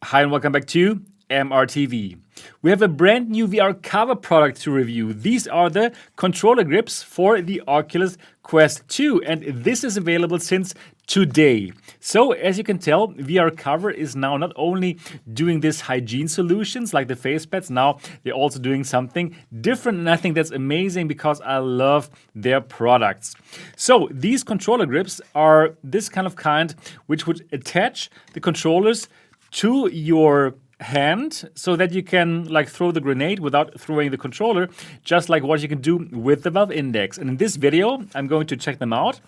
Hi and welcome back to MRTV. We have a brand new VR cover product to review. These are the controller grips for the Oculus Quest 2, and this is available since today. So as you can tell, VR cover is now not only doing this hygiene solutions like the face pads, now they're also doing something different, and I think that's amazing because I love their products. So these controller grips are this kind which would attach the controllers to your hand so that you can throw the grenade without throwing the controller, just like what you can do with the Valve Index. And in this video, I'm going to check them out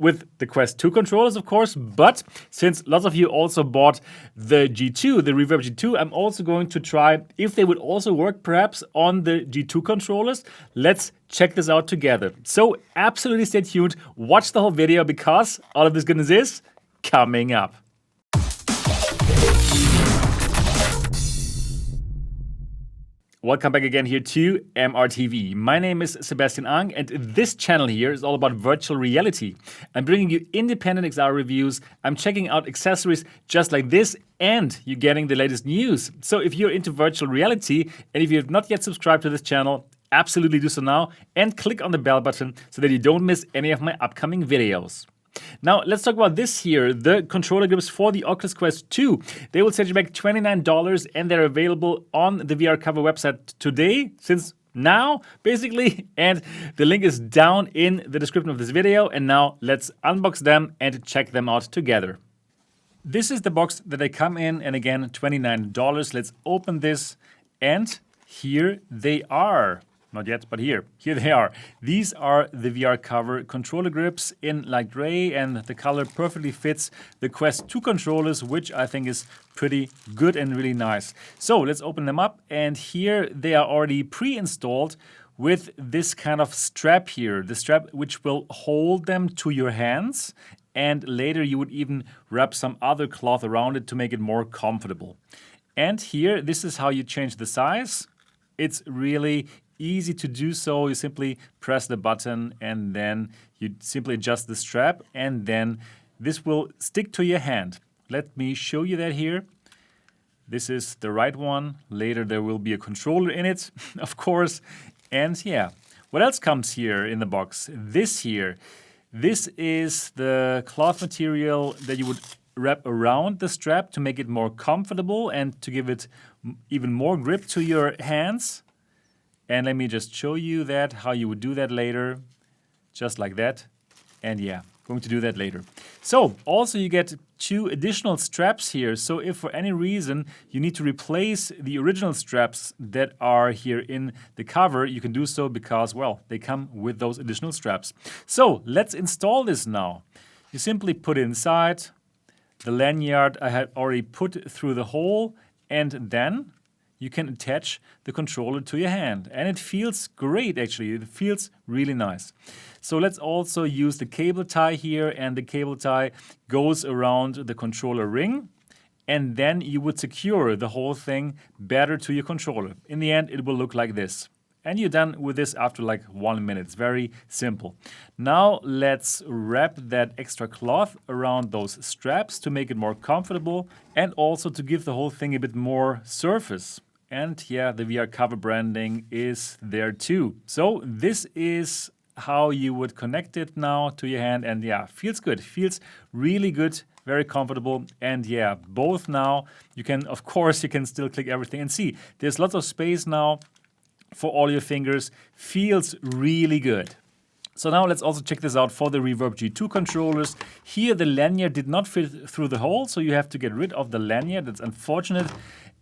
with the Quest 2 controllers, of course, but since lots of you also bought the G2, the Reverb G2, I'm also going to try if they would also work perhaps on the G2 controllers. Let's check this out together. So absolutely stay tuned, watch the whole video because all of this goodness is coming up. Welcome back again here to MRTV. My name is Sebastian Ang, and this channel here is all about virtual reality. I'm bringing you independent XR reviews, I'm checking out accessories just like this, and you're getting the latest news. So if you're into virtual reality, and if you have not yet subscribed to this channel, absolutely do so now, and click on the bell button so that you don't miss any of my upcoming videos. Now, let's talk about this here, the controller grips for the Oculus Quest 2. They will set you back $29 and they're available on the VR Cover website today, since now, basically. And the link is down in the description of this video. And now let's unbox them and check them out together. This is the box that they come in, and again, $29. Let's open this, and here they are. Not yet, but here they are. These are the VR cover controller grips in light gray, and the color perfectly fits the Quest 2 controllers, which I think is pretty good and really nice. So let's open them up, and here they are already pre-installed with this kind of strap here, the strap which will hold them to your hands, and later you would even wrap some other cloth around it to make it more comfortable. And here, this is how you change the size. It's really easy to do so. You simply press the button and then you simply adjust the strap, and then this will stick to your hand. Let me show you that here. This is the right one. Later there will be a controller in it, of course. And yeah, what else comes here in the box? This here. This is the cloth material that you would wrap around the strap to make it more comfortable and to give it even more grip to your hands. And let me just show you that, how you would do that later, just like that. And yeah, going to do that later. So also you get 2 additional straps here. So if for any reason you need to replace the original straps that are here in the cover, you can do so because, well, they come with those additional straps. So let's install this now. You simply put it inside. The lanyard I had already put through the hole, and then you can attach the controller to your hand. And it feels great, actually. It feels really nice. So let's also use the cable tie here, and the cable tie goes around the controller ring, and then you would secure the whole thing better to your controller. In the end, it will look like this. And you're done with this after like 1 minute. It's very simple. Now let's wrap that extra cloth around those straps to make it more comfortable and also to give the whole thing a bit more surface. And yeah, the VR cover branding is there too. So this is how you would connect it now to your hand, and yeah, feels good. Feels really good, very comfortable. And yeah, both now, you can still click everything and see there's lots of space now for all your fingers. Feels really good. So now let's also check this out for the Reverb G2 controllers. Here the lanyard did not fit through the hole, so you have to get rid of the lanyard. That's unfortunate.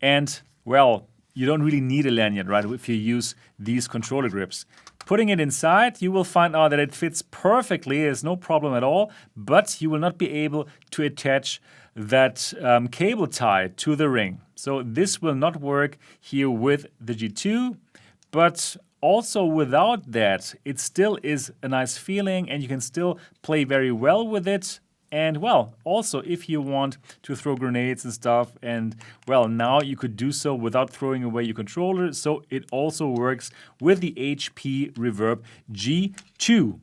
And well, you don't really need a lanyard, right, if you use these controller grips. Putting it inside, you will find out that it fits perfectly. There's no problem at all, but you will not be able to attach that cable tie to the ring. So this will not work here with the G2, but also without that, it still is a nice feeling and you can still play very well with it. And well, also if you want to throw grenades and stuff, and well, now you could do so without throwing away your controller. So it also works with the HP Reverb G2.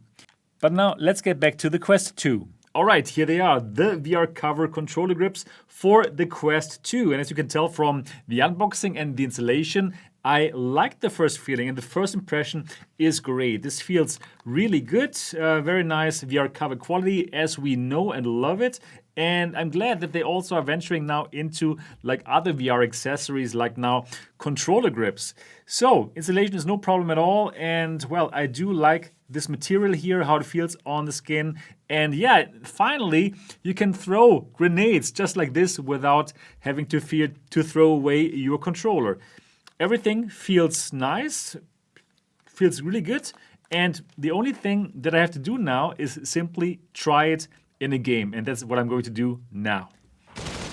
But now let's get back to the Quest 2. All right, here they are, the VR cover controller grips for the Quest 2. And as you can tell from the unboxing and the installation, I like the first feeling and the first impression is great. This feels really good, very nice VR cover quality as we know and love it. And I'm glad that they also are venturing now into like other VR accessories like now controller grips. So installation is no problem at all. And well, I do like this material here, how it feels on the skin. And yeah, finally, you can throw grenades just like this without having to fear to throw away your controller. Everything feels nice, feels really good. And the only thing that I have to do now is simply try it in a game. And that's what I'm going to do now.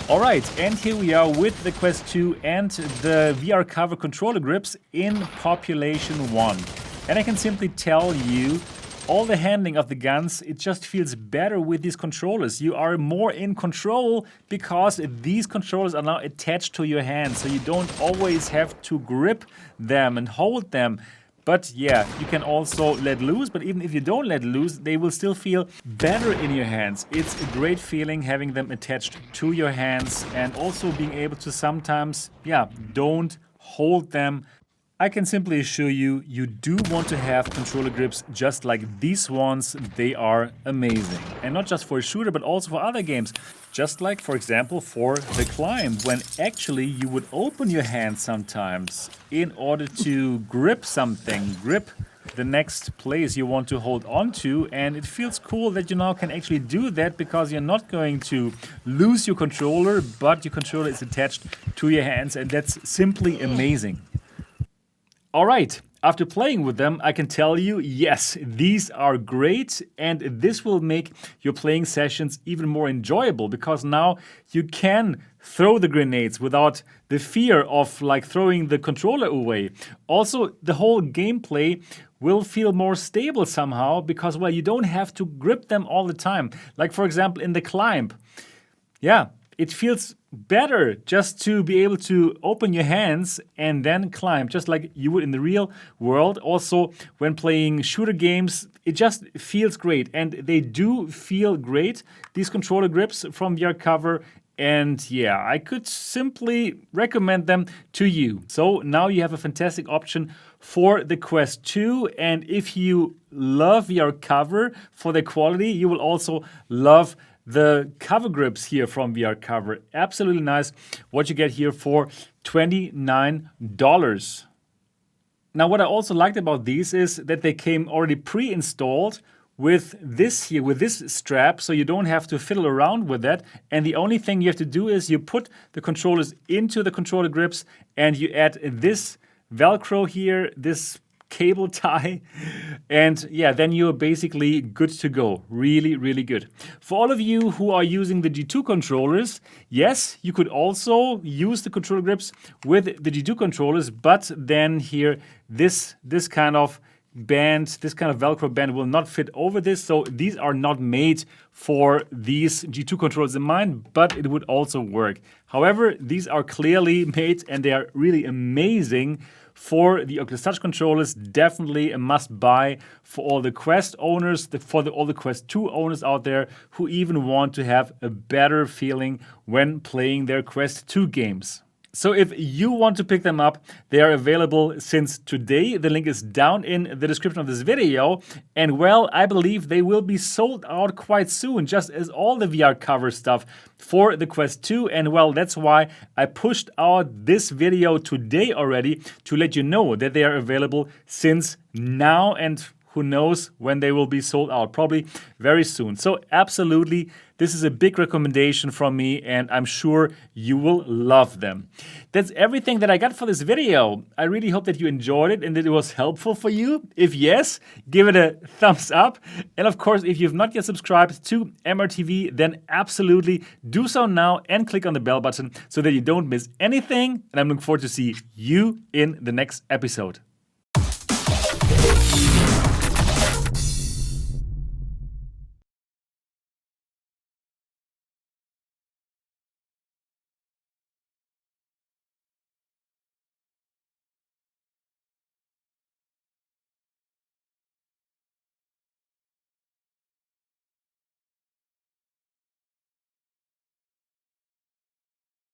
All right, and here we are with the Quest 2 and the VR cover controller grips in population 1. And I can simply tell you, all the handling of the guns, it just feels better with these controllers. You are more in control because these controllers are now attached to your hand, so you don't always have to grip them and hold them. But yeah, you can also let loose, but even if you don't let loose, they will still feel better in your hands. It's a great feeling having them attached to your hands and also being able to sometimes, don't hold them. I can simply assure you, you do want to have controller grips just like these ones. They are amazing. And not just for a shooter, but also for other games. Just like, for example, for the climb, when actually you would open your hand sometimes in order to grip something, grip the next place you want to hold on to. And it feels cool that you now can actually do that because you're not going to lose your controller, but your controller is attached to your hands, and that's simply amazing. All right, after playing with them, I can tell you, yes, these are great, and this will make your playing sessions even more enjoyable because now you can throw the grenades without the fear of like throwing the controller away. Also, the whole gameplay will feel more stable somehow because, well, you don't have to grip them all the time. Like, for example, in the climb. Yeah, it feels better just to be able to open your hands and then climb, just like you would in the real world. Also, when playing shooter games, it just feels great. And they do feel great, these controller grips from VR cover. And yeah, I could simply recommend them to you. So now you have a fantastic option for the Quest 2. And if you love VR cover for the quality, you will also love the cover grips here from VR cover. Absolutely nice what you get here for $29. Now, what I also liked about these is that they came already pre-installed with this here, with this strap, so you don't have to fiddle around with that. And the only thing you have to do is you put the controllers into the controller grips and you add this Velcro here, this cable tie, and yeah, then you're basically good to go. Really, really good. For all of you who are using the G2 controllers, yes, you could also use the controller grips with the G2 controllers, but then here, this kind of band, this kind of Velcro band will not fit over this, so these are not made for these G2 controllers in mind, but it would also work. However, these are clearly made and they are really amazing for the Oculus Touch controllers. Definitely a must-buy for all the Quest owners, all the Quest 2 owners out there who even want to have a better feeling when playing their Quest 2 games. So if you want to pick them up, they are available since today. The link is down in the description of this video. And well, I believe they will be sold out quite soon, just as all the VR cover stuff for the Quest 2. And well, that's why I pushed out this video today already to let you know that they are available since now, and who knows when they will be sold out, probably very soon. So absolutely, this is a big recommendation from me, and I'm sure you will love them. That's everything that I got for this video. I really hope that you enjoyed it and that it was helpful for you. If yes, give it a thumbs up. And of course, if you've not yet subscribed to MRTV, then absolutely do so now and click on the bell button so that you don't miss anything. And I'm looking forward to see you in the next episode.